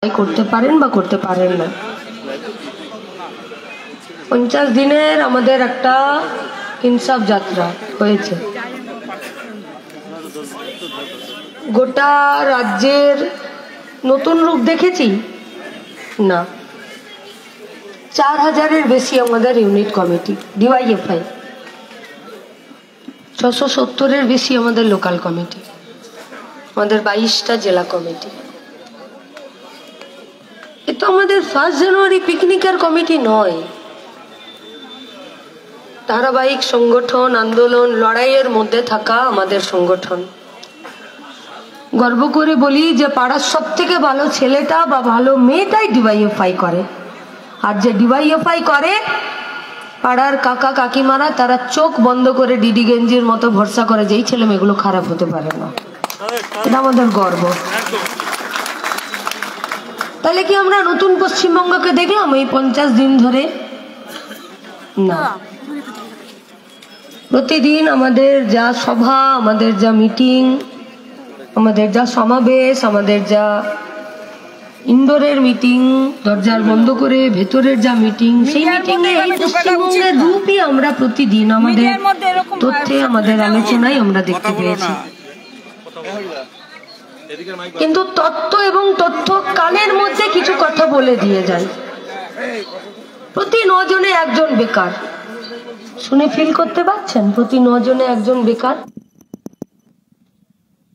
করতে পারেন বা করতে পারেন না। 50 দিনের আমাদের একটা ইনসাফ যাত্রা হয়েছে। গোটা রাজ্যের নতুন রূপ দেখেছি না। 4000-এর বেশি আমাদের ইউনিট কমিটি, ডিওয়াইএফআই 670-এর বেশি আমাদের লোকাল কমিটি, আমাদের 22টা জেলা কমিটি। এ তো আমাদের 1 জানুয়ারি পিকনিকের কমিটি নয়, ধারাবাহিক সংগঠন, আন্দোলন, লড়াইয়ের মধ্যে থাকা আমাদের সংগঠন। গর্ব করে বলি যে পাড়ার সব থেকে ভালো ছেলেটা বা ভালো মেয়েটাই ডিওয়াইএফআই করে। আর যে ডিওয়াইএফআই করে পাড়ার কাকা কাকিমারা তারা চোখ বন্ধ করে ডিডি গেঞ্জির মতো ভরসা করে যে এই ছেলে মেয়েগুলো খারাপ হতে পারে না। এটা আমাদের গর্ব। তাহলে কি আমরা নতুন পশ্চিমবঙ্গকে দেখলাম এই 50 দিন ধরে? না। প্রতিদিন আমাদের যা সভা, আমাদের যা মিটিং, আমাদের যা সমাবেশ, আমাদের যা ইনডোরের মিটিং, দরজার বন্ধ করে ভেতরের যা মিটিং, সেই মিটিং এ এই পশ্চিমবঙ্গের রূপই আমরা প্রতিদিন আমাদের তথ্যে, আমাদের আলোচনায় আমরা দেখতে পেয়েছি। কিন্তু তত্ত্ব এবং তথ্য কানের মধ্যে কিছু কথা বলে দিয়ে যায়। প্রতি 9 জনে একজন বেকার। শুনে ফিল করতে পারছেন? প্রতি 9 জনে একজন বেকার।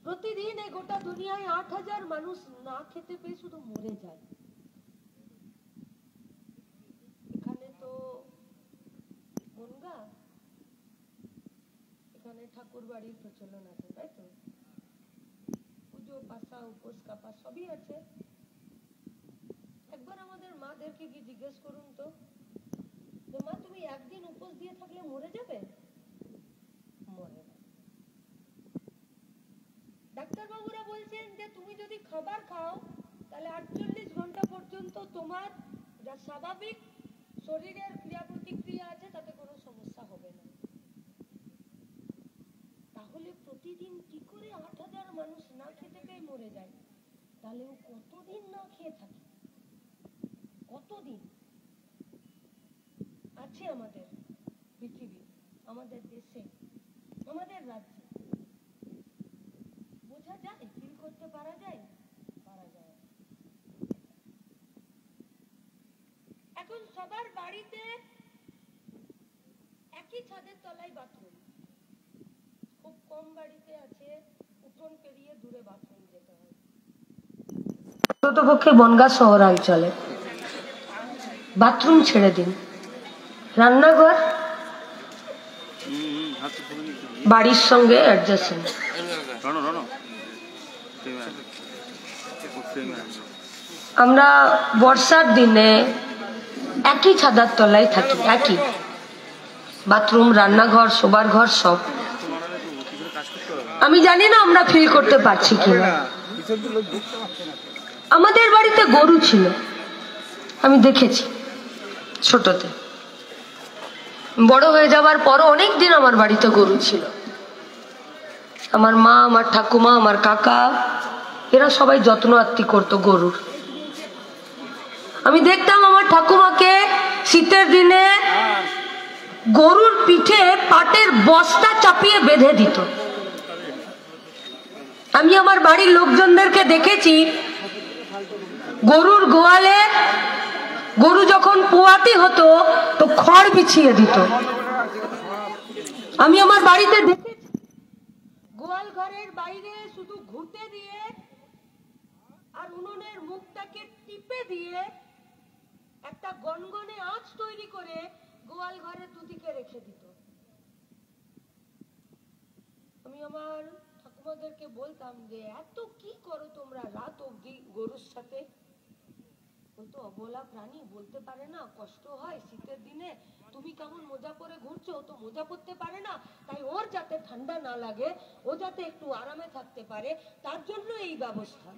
প্রতিদিন এই গোটা দুনিয়ায় 8000 মানুষ না খেতে পেয়ে শুধু মরে যায়। এখানে তো বনগা, এখানে ঠাকুর বাড়ির প্রচলন আছে, তাই তো? পুজো পাশা উপোস কাপা সবই আছে। একবার আমাদের মাদেরকে কি জিজ্ঞেস করুন তো, যে মা তুমি একদিন উপোস দিয়ে থাকলে মরে যাবে? মরে না। ডাক্তারবাবুরা বলছেন যে তুমি যদি খাবার খাও তাহলে 48 ঘন্টা পর্যন্ত তোমার যা স্বাভাবিক শরীরের ক্রিয়া প্রতিক্রিয়া আছে তাতে কোনো সমস্যা হবে না। তাহলে প্রতিদিন কি করে 8000 মানুষ না খেতে পেয়ে মরে যায়? তাহলে ও কতদিন না খেয়ে থাকে? কতদিন আছে আমাদের পৃথিবী, আমাদের দেশে, আমাদের রাজ্যে? বোঝা যায়? ফিল করতে পারা যায়? পারা যায়। এখন সবার বাড়িতে একই ছাদের তলায় বাথরুম। খুব কম বাড়িতে আছে উঠোন পেরিয়ে দূরে বাথরুম যেতে হয়। অন্ততপক্ষে বনগাঁ শহরাঞ্চলে বাথরুম ছেড়ে দিন, রান্নাঘর বাড়ির সঙ্গে অ্যাডজাস্ট। আমরা বর্ষার দিনে একই ছাদার তলায় থাকি, একই বাথরুম, রান্নাঘর, শোবার ঘর সব। আমি জানি না আমরা ফিল করতে পারছি কিনা। আমাদের বাড়িতে গরু ছিল, আমি দেখেছি ছোটতে। বড় হয়ে যাবার পরও অনেকদিন আমার বাড়িতে গরু ছিল। আমার মা, আমার ঠাকুমা, আমার কাকা এরা সবাই যত্ন আত্তি করতো গরুর। আমি দেখতাম আমার ঠাকুমাকে শীতের দিনে গরুর পিঠে পাটের বস্তা চাপিয়ে বেঁধে দিত। আমি আমার বাড়ির লোকজনদেরকে দেখেছি গরুর গোয়ালে গরু যখন পোয়াতি হতো তো খড় বিছিয়ে দিত। আমি আমার বাড়িতে দেখেছি গোয়াল ঘরের বাইরে শুধু ঘুঁটে দিয়ে আর উনুনের মুখটাকে টিপে দিয়ে একটা গনগনে আঁচ তৈরি করে গোয়াল ঘরের দুদিকে রেখে দিত। আমি আমার ঠাকুমাদেরকে বলতাম যে এত কি করো তোমরা রাত অবধি গরুর সাথে? বলতো অবলা প্রাণী, বলতে পারে না, কষ্ট হয় শীতের দিনে, তুমি কেমন মোজা পরে ঘুরছো, ও তো মোজা পরতে পারে না, তাই ওর যাতে ঠান্ডা না লাগে, ও যাতে একটু আরামে থাকতে পারে, তার জন্য এই ব্যবস্থা।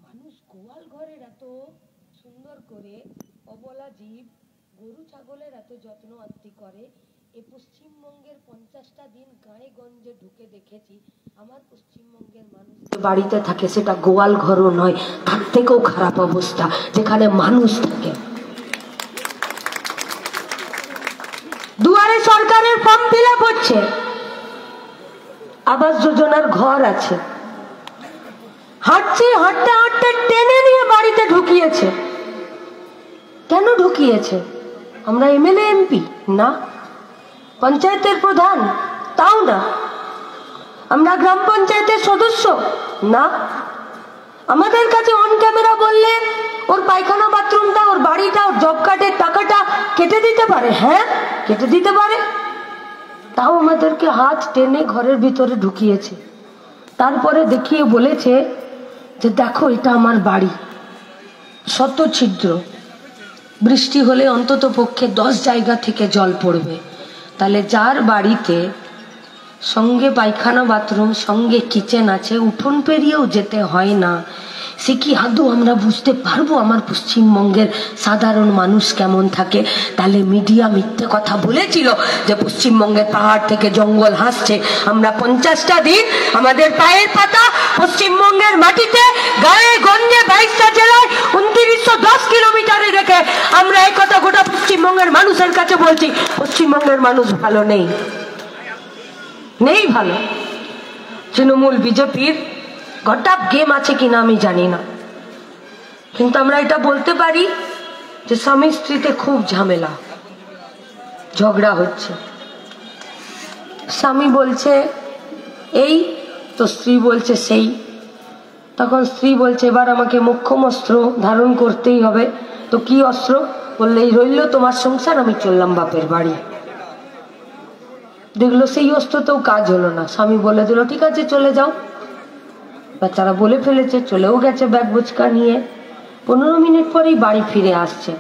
মানুষ গোয়াল ঘরের এত সুন্দর করে অবলা জীব গরু ছাগলের এত যত্ন আত্তি করে, এই পশ্চিমবঙ্গের 50টা দিন গায়ে গঞ্জে ঢুকে দেখেছি আমার পশ্চিমবঙ্গের মানুষ বাড়িতে থাকে সেটা গোয়াল ঘরও নয়, তার থেকেও খারাপ অবস্থা, যেখানে মানুষ থাকে। দুয়ারে সরকারের ফর্ম ফিল আপ হচ্ছে, আবাস যোজনার ঘর আছে, হাঁটতে হাঁটতে হাঁটতে টেনে নিয়ে বাড়িতে ঢুকিয়েছে। কেন ঢুকিয়েছে? আমরা এমএলএ এমপি না, পঞ্চায়েতের প্রধান তাও না, আমরা গ্রাম পঞ্চায়েতের সদস্য না। আমাদের কাছে অন ক্যামেরা বললে ওর পায়খানা বাথরুমটা, ওর বাড়িটা, ওর জব কার্ডের টাকাটা কেটে দিতে পারে। হ্যাঁ, কেটে দিতে পারে, তাও আমাদেরকে হাত টেনে ঘরের ভিতরে ঢুকিয়েছে। তারপরে দেখিয়ে বলেছে যে দেখো এটা আমার বাড়ি, শত ছিদ্র, বৃষ্টি হলে অন্তত পক্ষে 10 জায়গা থেকে জল পড়বে। তাহলে যার বাড়িতে সঙ্গে পায়খানা বাথরুম, সঙ্গে কিচেন আছে, উঠোন পেরিয়েও যেতে হয় না, সে কি আদৌ আমরা বুঝতে পারবো আমার পশ্চিমবঙ্গের সাধারণ মানুষ কেমন থাকে? তাহলে মিডিয়া মিথ্যে কথা বলেছিল যে পশ্চিমবঙ্গের পাহাড় থেকে জঙ্গল হাসছে। আমরা 50টা দিন আমাদের পায়ের পাতা পশ্চিমবঙ্গের মাটিতে, গায়ে গঞ্জে 22টা জেলায় 2910 কিলোমিটারে রেখে আমরা এই কথা গোটা পশ্চিমবঙ্গের মানুষের কাছে বলছি, পশ্চিমবঙ্গের মানুষ ভালো নেই, নেই ভালো। তৃণমূল বিজেপির গোটা গেম আছে কিনা আমি জানি না, কিন্তু আমরা এটা বলতে পারি যে স্বামী স্ত্রীতে খুব ঝামেলা, ঝগড়া হচ্ছে। স্বামী বলছে এই, তো স্ত্রী বলছে সেই। তখন স্ত্রী বলছে এবার আমাকে মোক্ষম অস্ত্র ধারণ করতেই হবে। তো কি অস্ত্র? বললেই রইল তোমার সংসার, আমি চললাম বাপের বাড়ি। দেখলো সেই অস্ত্রতেও কাজ হলো না, স্বামী বলে দিল ঠিক আছে চলে যাও। বাচ্চারা বলে ফেলেছে, চলেও গেছে ব্যাগ বোচকা নিয়ে। 15 মিনিট পরেই বাড়ি ফিরে আসছে।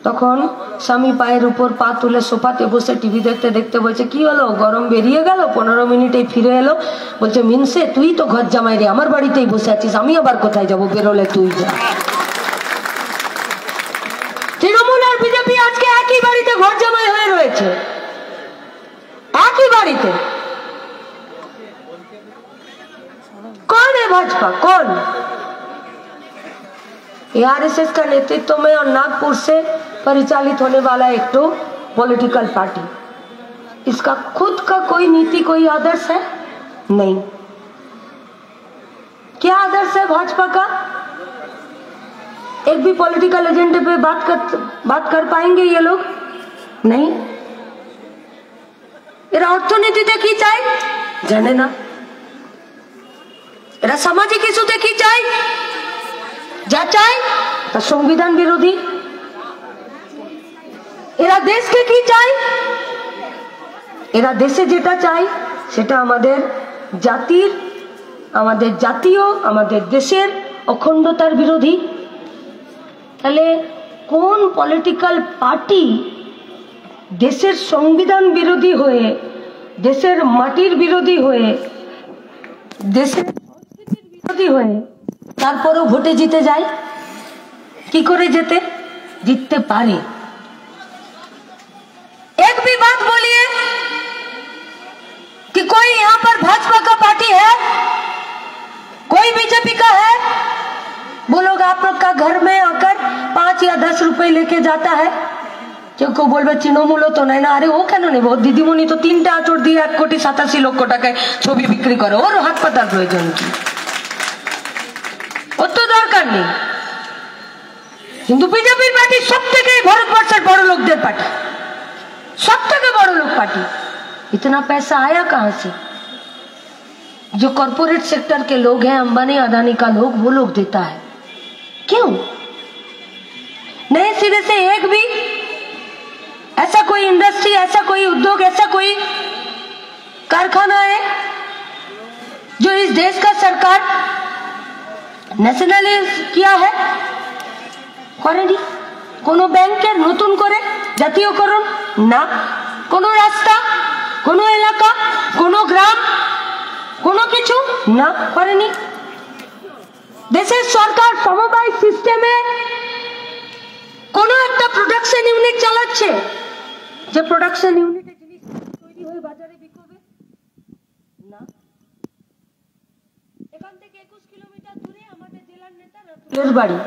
তখন স্বামী পায়ের উপর পা তুলে সোফাতে বসে টিভি দেখতে দেখতে বলছে কি হলো, গরম বেরিয়ে গেল, 15 মিনিটেই ফিরে এলো। বলছে মিনসে তুই তো ঘর জামাই রে, আমার বাড়িতেই বসে আছিস, আমি আবার কোথায় যাবো, বেরোলে তুই যা। তৃণমূল আর বিজেপি আজকে একই বাড়িতে ঘর জামাই হয়ে রয়েছে, একই বাড়িতে। कौन है भाजपा? कौन? आरएसएस का नेतृत्व में और नागपुर से परिचालित होने वाला एक तो पॉलिटिकल पार्टी, इसका खुद का कोई नीति, कोई आदर्श है नहीं। क्या आदर्श है भाजपा का? एक भी पॉलिटिकल एजेंडे पे बात कर पाएंगे ये लोग? नहीं। এরা অর্থনীতিতে কি চায় জানে না, এরা সামাজিক ইস্যুতে কি চায়, যা চায় তা সংবিধান বিরোধী। এরা দেশকে কি চায়? এরা দেশে যেটা চায় সেটা আমাদের জাতির, আমাদের জাতীয়, আমাদের দেশের অখণ্ডতার বিরোধী। তাহলে কোন পলিটিক্যাল পার্টি দেশের সংবিধান বিরোধী হয়ে, দেশের মাটির বিরোধী হয়ে, দেশের সংস্কৃতির বিরোধী হয়ে তারপরেও ভোটে জিতে যায়? কি করে জিততে পারে? एक भी बात बोलिए कि कोई यहाँ पर भाजपा का पार्टी है, कोई बीजेपी का है, वो लोग आप लोग का घर में आकर 5 या 10 रुपए लेके जाता है। কেউ কেউ বলবে তৃণমূলও তো নাই না। আরে ও কেন নেব? দিদিমণি তো 3টে আঁচড় দিয়ে 1,87,00,000 টাকায় ছবি বিক্রি করে, ওর হাত পাতার প্রয়োজন কি? ওর তো দরকার নেই। কিন্তু বিজেপির পার্টি সব থেকে ভারতবর্ষের বড় লোকদের পার্টি, सब থেকে बड़ लोग पार्टी। इतना पैसा आया कहां से? जो कॉर्पोरेट सेक्टर के लोग हैं, अंबानी अदानी का लोग, वो लोग देता है। क्यों? नए सिरे से एक भी ऐसा कोई इंडस्ट्री, ऐसा कोई उद्योग, ऐसा कोई कारखाना है जो इस देश का सरकार ন্যাশনালাইজ किया है? করেনি। কোনো ব্যাংকের নতুন করে জাতীয়করণ না, কোনো রাস্তা, কোনো এলাকা, কোনো গ্রাম, কোনো কিছু না করেনি। দেশের সরকার সমবায় সিস্টেমে কোনো একটা প্রোডাকশন ইউনিট চালাচ্ছে, যে প্রোডাকশন ইউনিটে জিনিস বাড়ি,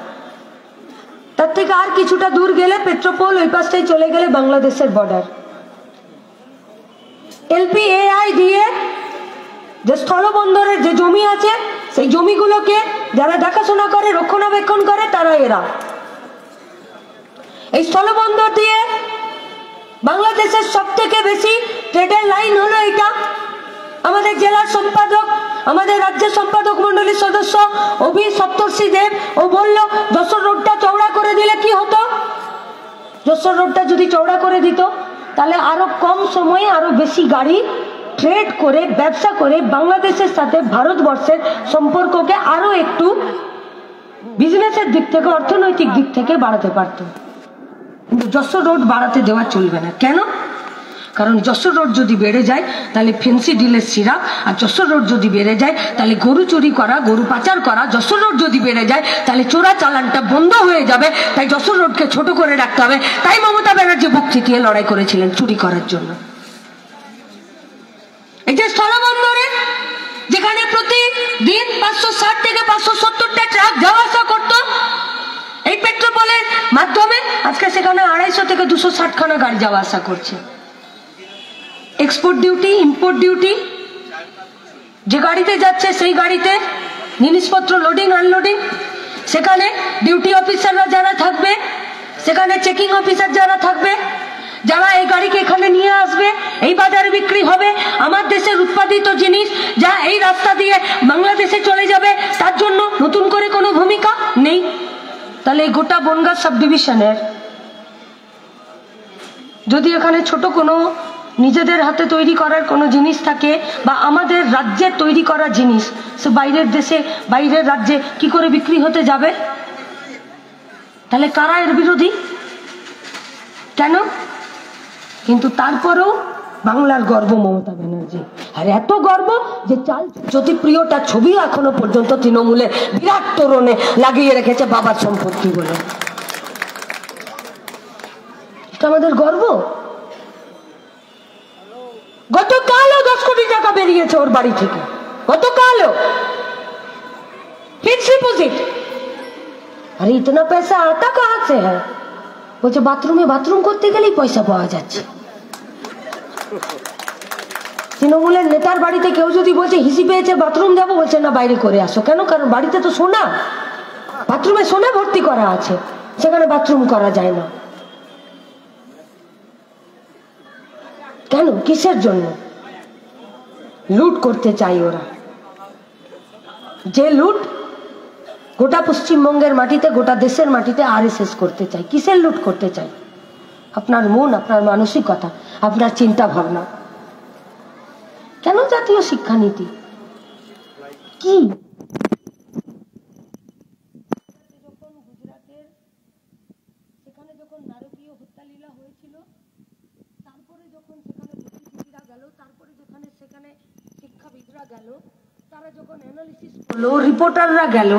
তার থেকে আর কিছুটা দূর গেলে পেট্রোপোল, ওই পাশটাই চলে গেলে বাংলাদেশের বর্ডার। LPAI দিয়ে যে স্থলবন্দরের যে জমি আছে সেই জমিগুলোকে যারা দেখাশোনা করে, রক্ষণাবেক্ষণ করে, তারা এরা। এই স্থলবন্দর দিয়ে বাংলাদেশের সব থেকে বেশি ট্রেডের লাইন হলো এটা। আমাদের জেলার সম্পাদক, আমাদের রাজ্যের সম্পাদক মন্ডলীর সদস্য অভি সপ্তর্ষি দেব ও বলল যশোর রোডটা চওড়া করে দিলে কি হতো। যশোর রোডটা যদি চওড়া করে দিত তাহলে আরো কম সময়ে আরো বেশি গাড়ি ট্রেড করে, ব্যবসা করে বাংলাদেশের সাথে ভারতবর্ষের সম্পর্ককে আরো একটু বিজনেসের দিক থেকে, অর্থনৈতিক দিক থেকে বাড়াতে পারত। কিন্তু যশোর রোড বাড়াতে দেওয়া চলবে না। কেন? কারণ যশোর রোড যদি বেড়ে যায় তাহলে ফেন্সি ডিলের সিরাপ, আর যশোর রোড যদি বেড়ে যায় তাহলে গরু চুরি করা, গরু পাচার করা। যশোর রোড যদি বেড়ে যায় তাহলে চোরা চালানটা বন্ধ হয়ে যাবে। তাই যশোর রোডকে ছোট করে রাখতে হবে। তাই মমতা ব্যানার্জি বুক চিতিয়ে লড়াই করেছিলেন চুরি করার জন্য। এই যে স্থলবন্দরে যেখানে প্রতিদিন 560 থেকে 570টা ট্রাক যাওয়া আসা করতো, এই পেট্রোপোলের মাধ্যমে আজকে সেখানে 250 থেকে 260 খানা গাড়ি যাওয়া আসা করছে। এক্সপোর্ট ডিউটি, ইম্পোর্ট ডিউটি, যে গাড়িতে যাচ্ছে সেই গাড়িতে জিনিসপত্র লোডিং আনলোডিং, সেখানে ডিউটি অফিসাররা যারা থাকবে, সেখানে চেকিং অফিসার যারা থাকবে, যারা এই গাড়িকে এখানে নিয়ে আসবে, এই বাজারে বিক্রি হবে। আমার দেশের উৎপাদিত জিনিস যা এই রাস্তা দিয়ে বাংলাদেশে চলে যাবে, তার জন্য নতুন করে কোনো ভূমিকা নেই। তাহলে এই গোটা বনগাঁ সাব ডিভিশনের যদি এখানে ছোট কোনো নিজেদের হাতে তৈরি করার কোনো জিনিস থাকে, বা আমাদের রাজ্যের তৈরি করা জিনিস, সে বাইরের দেশে, বাইরের রাজ্যে কি করে বিক্রি হতে যাবে? তাহলে কারা এর বিরোধী? কেন? কিন্তু তারপরেও বাংলার গর্ব মমতা ব্যানার্জি। আর এত গর্ব যে চাল জ্যোতিপ্রিয়টা ছবি এখনো পর্যন্ত তৃণমূলে বিরাট তোরণে লাগিয়ে রেখেছে বাবার সম্পত্তি বলে। এটা আমাদের গর্ব। গতকালও 10 কোটি টাকা বেরিয়েছে ওর বাড়ি থেকে, গতকালও ফিক্সড ডিপোজিট। আরে ইতনা পয়সা আতা কাহা সে হ্যায়? বলছে বাথরুমে বাথরুম করতে গেলেই পয়সা পাওয়া যাচ্ছে। তৃণমূলের নেতার বাড়িতে কেউ যদি বলছে হিসি পেয়েছে বাথরুম যাবো, বলছে না বাইরে করে আসো। কেন? কারণ বাড়িতে তো সোনা, বাথরুমে সোনা ভর্তি করা আছে, সেখানে বাথরুম করা যায় না। কেন? কিসের জন্য? লুট করতে চাই ওরা। যে লুট গোটা পশ্চিমবঙ্গের মাটিতে, গোটা দেশের মাটিতে RSS করতে চাই। কিসের লুট করতে চাই? আপনার মন, আপনার মানসিকতা, আপনার চিন্তা ভাবনা। কেন জাতীয় শিক্ষানীতি কি? যখন গুজরাটের সেখানে যখন নারকীয় হত্যালীলা হয়েছিল, তারপরে যখন সেখানে বুদ্ধিজীবীরা গেল, তারপরে যখন সেখানে শিক্ষাবিদরা গেল, তারা যখন অ্যানালিসিস করলো, রিপোর্টাররা গেল,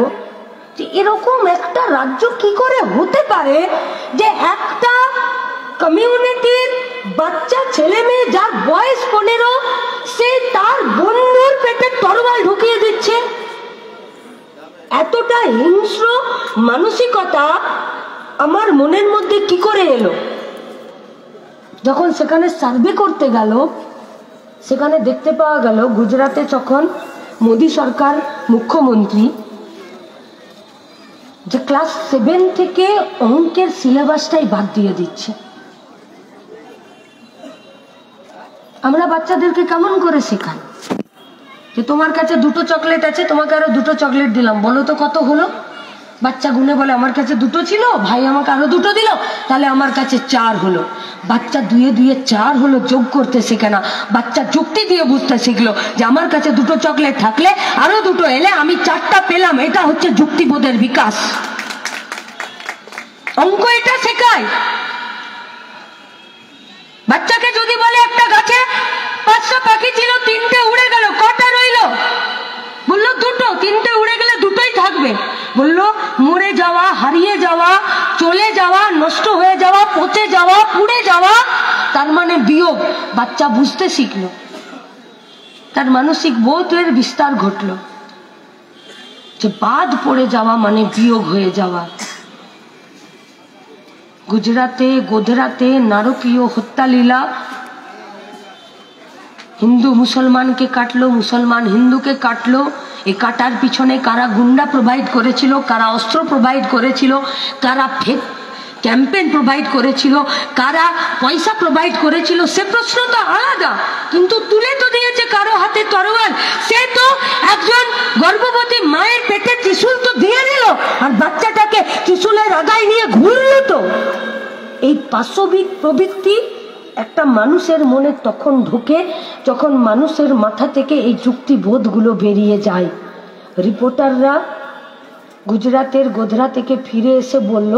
যে এরকম একটা রাজ্য কি করে হতে পারে যে একটা কমিউনিটির বাচ্চা ছেলে মেয়ে যার বয়স 15, সে তার বন্ধুর পেটে তরোয়াল ঢুকিয়ে দিচ্ছে। এতটা হিংস্র মানসিকতা আমার মনের মধ্যে কি করে এলো? যখন সেখানে সার্ভে করতে গেল, সেখানে দেখতে পাওয়া গেল গুজরাটে যখন মোদী সরকার মুখ্যমন্ত্রী, যে ক্লাস 7 থেকে অঙ্কের সিলেবাসটাই বাদ দিয়ে দিচ্ছে। আমরা বাচ্চাদেরকে কেমন করে শেখাই যে তোমার কাছে 2টো চকলেট আছে, তোমাকে আরো 2টো চকলেট দিলাম, বলো তো কত হলো? বাচ্চা গুনে বলে আমার কাছে 2টো ছিল, ভাই আমাকে আরো 2টো দিল, তাহলে আমার কাছে 4 হলো। বাচ্চা 2 এ 2 4 হলো, যোগ করতে শেখে না। বাচ্চা যুক্তি দিয়ে বুঝতে শিখলো যে আমার কাছে 2টো চকলেট থাকলে আরো 2টো এলে আমি 4টা পেলাম। এটা হচ্ছে যুক্তিবোধের বিকাশ। অঙ্ক এটা শেখায়। বাচ্চাকে যদি বলে একটা গাছে 5টা পাখি ছিল, 3টে উড়ে গেল, কটা রইল? বললো 2টো। 3টে উড়ে গেলে 2টোই থাকবে। বললো মরে যাওয়া, হারিয়ে যাওয়া, চলে যাওয়া, নষ্ট হয়ে যাওয়া, পচে যাওয়া, পুড়ে যাওয়া, তার মানে বিয়োগ। বাচ্চা বুঝতে শিখলো, তার মানসিক বোধের বিস্তার ঘটলো। যে বাদ পড়ে যাওয়া মানে বিয়োগ হয়ে যাওয়া। গুজরাতে গোধরাতে নারকীয় হত্যালীলা, হিন্দু মুসলমানকে কাটলো, মুসলমান হিন্দুকে কাটলো। এই কাটার পিছনে কারা গুন্ডা প্রোভাইড করেছিল, কারা অস্ত্র প্রোভাইড করেছিল, কারা ফেক ক্যাম্পেইন প্রোভাইড করেছিল, কারা পয়সা প্রোভাইড করেছিল, সে প্রশ্ন তো আলাদা। কিন্তু তুলে তো দিয়েছে কারো হাতে তরোয়াল। সে তো একজন গর্ভবতী মায়ের পেটে ত্রিশূল তো দিয়ে দিল, আর বাচ্চাটাকে ত্রিশূলের আগায় নিয়ে ঘুরল। তো এই পাশবিক প্রবৃত্তি একটা মানুষের মনে তখন ঢুকে যখন মানুষের মাথা থেকে এই যুক্তিবোধগুলো বেরিয়ে যায়। রিপোর্টাররা গুজরাতের গোধরা থেকে ফিরে এসে বলল,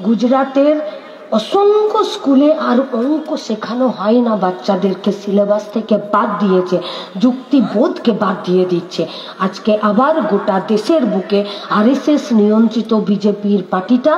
গুজরাতের অসংখ্য স্কুলে আর অঙ্ক শেখানো হয় না, বাচ্চাদেরকে সিলেবাস থেকে বাদ দিয়েছে, যুক্তিবোধকে বাদ দিয়ে দিচ্ছে। আজকে আবার গোটা দেশের বুকে আরএসএস নিয়ন্ত্রিত বিজেপির পার্টিটা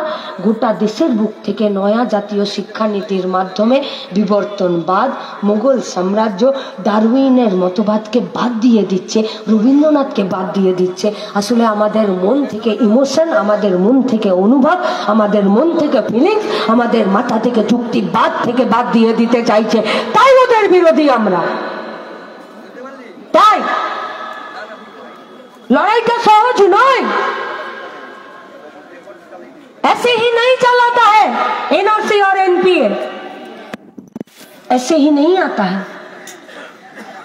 গোটা দেশের বুক থেকে নয়া জাতীয় শিক্ষানীতির মাধ্যমে বিবর্তনবাদ, মোগল সাম্রাজ্য, ডারউইনের মতবাদকে বাদ দিয়ে দিচ্ছে, রবীন্দ্রনাথকে বাদ দিয়ে দিচ্ছে। আসলে আমাদের মন থেকে ইমোশন, আমাদের মন থেকে অনুভব, আমাদের মন থেকে ফিলিংস, আমাদের মাথা থেকে যুক্তিবাদ থেকে বাদ দিয়ে দিতে চাইছে। তাই ওদের বিরোধী আমরা। তাই লড়াইটা সহজ নয়, ऐसे ही नहीं चलाता है एनआरसी और एनपीए, ऐसे ही नहीं आता है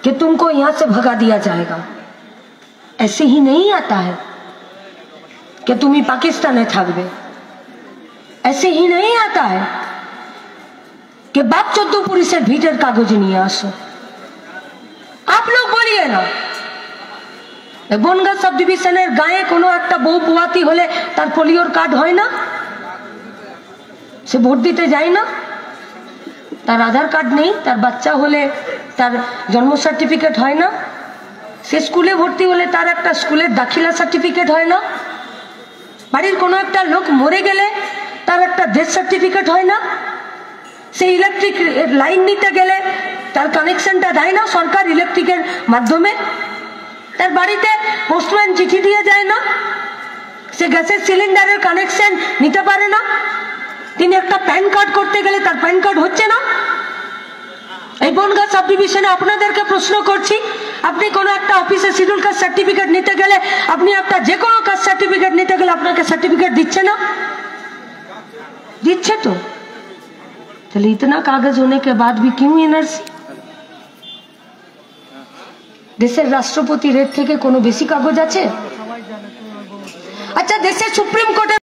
कि तुमको यहां से भगा दिया जाएगा, ऐसे ही नहीं आता है कि तुम ही पाकिस्ताने থাকবে, ऐसे ही नहीं आता है कि बाप चौदहपुरी से भीटर कागज नहीं आसो। आप लोग बोलिए ना, বনগাঁ সাব ডিভিশনের গায়ে কোনো একটা বউ পোয়াতি হলে তার পোলিওর কার্ড হয় না, সে ভোট দিতে যায় না, তার আধার কার্ড নেই, তার বাচ্চা হলে তার জন্ম সার্টিফিকেট হয় না, সে স্কুলে ভর্তি হলে তার একটা স্কুলের দাখিলা সার্টিফিকেট হয় না, বাড়ির কোনো একটা লোক মরে গেলে তার একটা ডেথ সার্টিফিকেট হয় না, সে ইলেকট্রিক লাইন নিতে গেলে তার কানেকশনটা দেয় না সরকার ইলেকট্রিকের মাধ্যমে, তার বাড়িতে পোস্টম্যান চিঠি দিয়ে যায় না, সে গ্যাসের সিলিন্ডারের কানেকশন নিতে পারে না, তিনি একটা প্যান কার্ড করতে গেলে তার প্যান কার্ড হচ্ছে না। এই বনগাঁ সাব ডিভিশনে আপনাদেরকে প্রশ্ন করছি, আপনি কোনো একটা অফিসে শিডিউল কাস্ট সার্টিফিকেট নিতে গেলে, আপনি একটা যে কোনো কাস্ট সার্টিফিকেট নিতে গেলে আপনাকে সার্টিফিকেট দিচ্ছে না? দিচ্ছে তো। তাহলে इतना कागज होने के बाद भी क्यों एनआरसी? দেশের রাষ্ট্রপতি রেট থেকে কোনো বেশি কাগজ আছে? আচ্ছা, দেশের সুপ্রিম